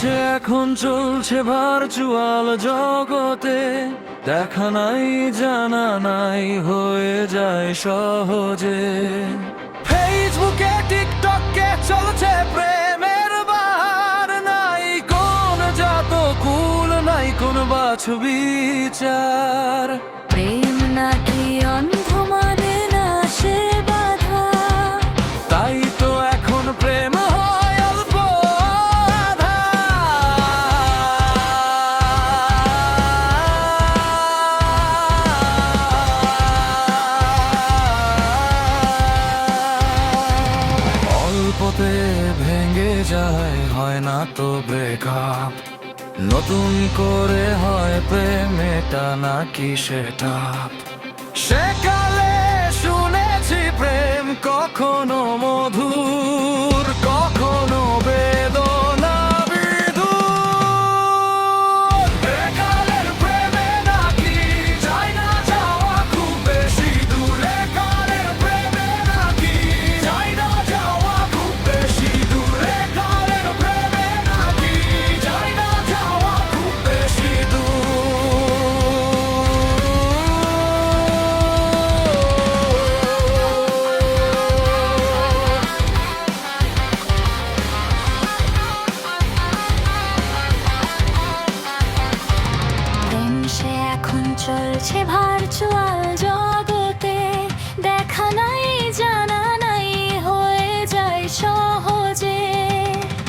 সে এখন চলছে ভার্চুয়াল জগতে, দেখা নাই জানা নাই হয়ে যায় সহজে। ফেসবুকে টিকটকে চলছে প্রেমের বাহার, নাই কোন জাত কুল নাই কোন বাছু বিচার। প্রেম নাকি অন্ধ মানে না সে বাধা, তাই তো এখন প্রেম হয় অল্প আধা। অল্পতে ভেঙে যায়, হয় না তো ব্রেকআপ, নতুন করে হয় প্রেম, এটা নাকি সেটা। সেকালে শুনেছি প্রেম কখনো মধুর, কখনো বেদনা বিধুর। একালের প্রেমে নাকি যায় না যাওয়া খুব বেশি দূর, একালের প্রেমে নাকি যায় না যাওয়া খুব বেশি দূর, একালের প্রেমে নাকি যায় না যাওয়া খুব বেশি প্রেম সে এখন চলছে ভার্চুয়াল জগতে, দেখা নাই জানা নাই হয়ে যায় সহজে।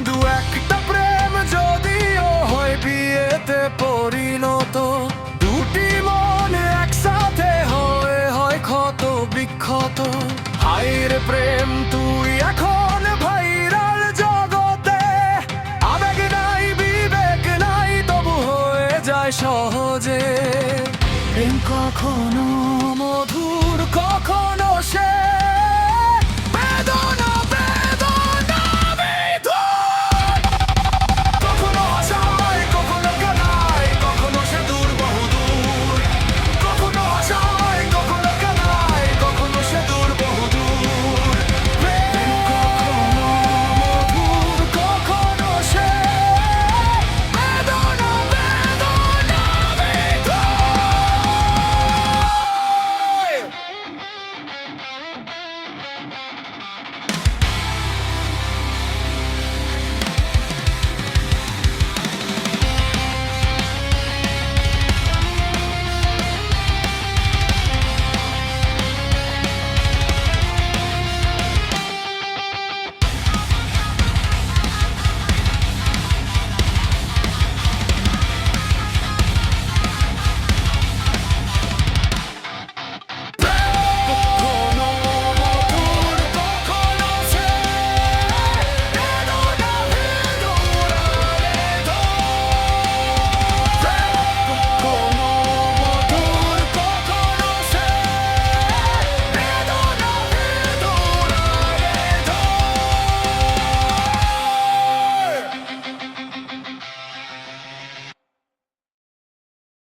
দু একটা প্রেম যদিও হয় বিয়েতে পরিণত, দুটি মন একসাথে হয়ে হয় ক্ষত বিক্ষত। হায়রে প্রেম তুই এখন ভাইরাল জগতে, আবেগ নাই বিবেক নাই তবু হয়ে যায় সহজে। প্রেম কখনো